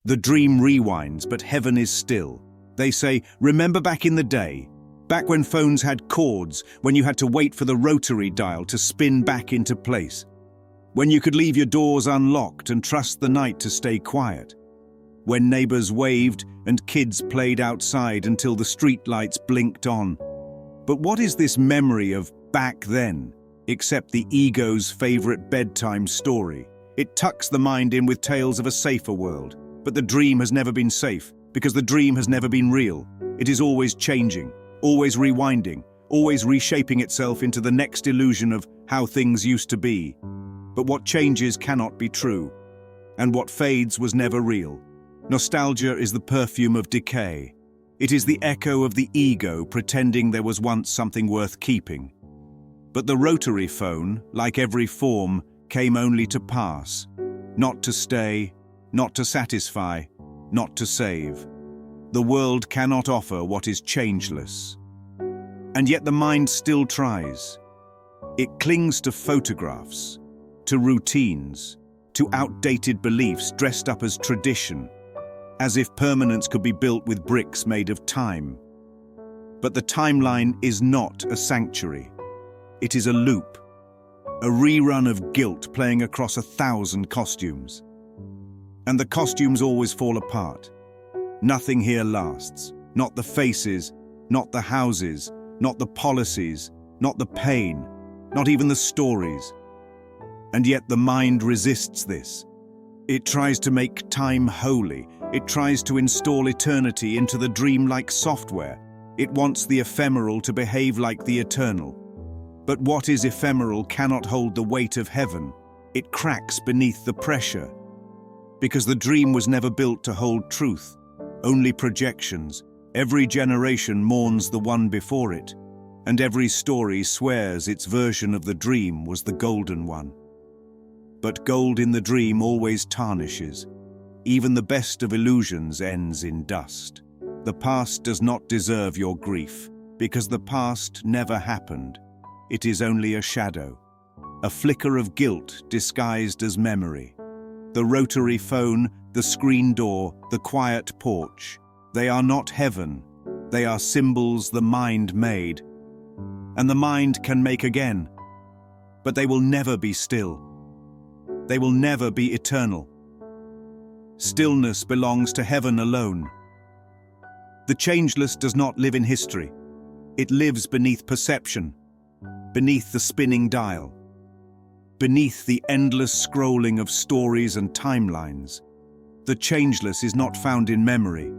The dream rewinds, but heaven is still. They say, remember back in the day, back when phones had cords, when you had to wait for the rotary dial to spin back into place, when you could leave your doors unlocked and trust the night to stay quiet, when neighbors waved and kids played outside until the streetlights blinked on. But what is this memory of back then, except the ego's favorite bedtime story? It tucks the mind in with tales of a safer world. But the dream has never been safe, because the dream has never been real. It is always changing, always rewinding, always reshaping itself into the next illusion of how things used to be. But what changes cannot be true, and what fades was never real. Nostalgia is the perfume of decay. It is the echo of the ego pretending there was once something worth keeping. But the rotary phone, like every form, came only to pass, not to stay, not to satisfy, not to save. The world cannot offer what is changeless. And yet the mind still tries. It clings to photographs, to routines, to outdated beliefs dressed up as tradition, as if permanence could be built with bricks made of time. But the timeline is not a sanctuary. It is a loop, a rerun of guilt playing across 1,000 costumes. And the costumes always fall apart. Nothing here lasts. Not the faces, not the houses, not the policies, not the pain, not even the stories. And yet the mind resists this. It tries to make time holy. It tries to install eternity into the dreamlike software. It wants the ephemeral to behave like the eternal. But what is ephemeral cannot hold the weight of heaven. It cracks beneath the pressure. Because the dream was never built to hold truth, only projections. Every generation mourns the one before it, and every story swears its version of the dream was the golden one. But gold in the dream always tarnishes. Even the best of illusions ends in dust. The past does not deserve your grief, because the past never happened. It is only a shadow, a flicker of guilt disguised as memory. The rotary phone, the screen door, the quiet porch, they are not heaven. They are symbols the mind made. And the mind can make again. But they will never be still. They will never be eternal. Stillness belongs to heaven alone. The changeless does not live in history. It lives beneath perception, beneath the spinning dial, beneath the endless scrolling of stories and timelines. The changeless is not found in memory.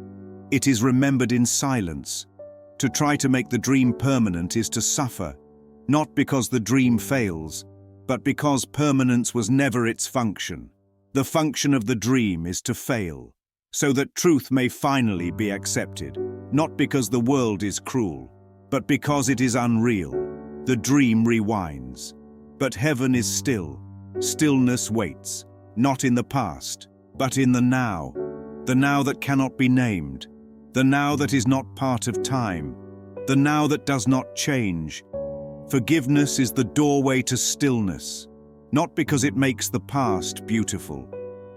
It is remembered in silence. To try to make the dream permanent is to suffer, not because the dream fails, but because permanence was never its function. The function of the dream is to fail, so that truth may finally be accepted, not because the world is cruel, but because it is unreal. The dream rewinds. But heaven is still. Stillness waits, not in the past, but in the now that cannot be named, the now that is not part of time, the now that does not change. Forgiveness is the doorway to stillness, not because it makes the past beautiful,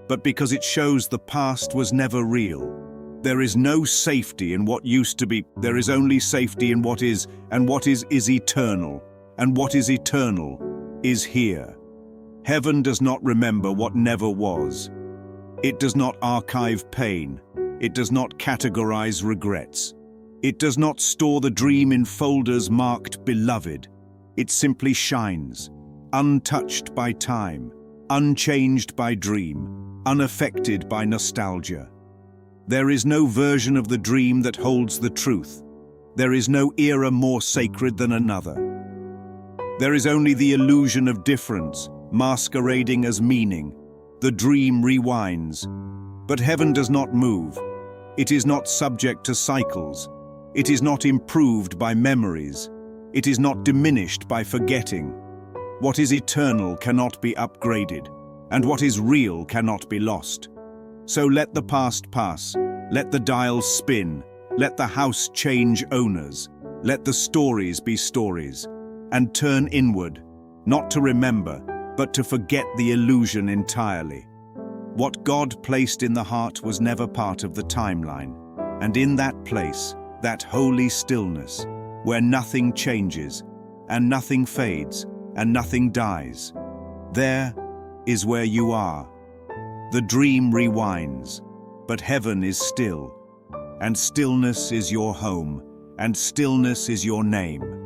but because it shows the past was never real. There is no safety in what used to be. There is only safety in what is, and what is eternal, and what is eternal is here. Heaven does not remember what never was. It does not archive pain. It does not categorize regrets. It does not store the dream in folders marked beloved. It simply shines, untouched by time, unchanged by dream, unaffected by nostalgia. There is no version of the dream that holds the truth. There is no era more sacred than another. There is only the illusion of difference, masquerading as meaning. The dream rewinds. But heaven does not move. It is not subject to cycles. It is not improved by memories. It is not diminished by forgetting. What is eternal cannot be upgraded, and what is real cannot be lost. So let the past pass. Let the dial spin. Let the house change owners. Let the stories be stories. And turn inward, not to remember, but to forget the illusion entirely. What God placed in the heart was never part of the timeline. And in that place, that holy stillness, where nothing changes, and nothing fades, and nothing dies, there is where you are. The dream rewinds, but heaven is still, and stillness is your home, and stillness is your name.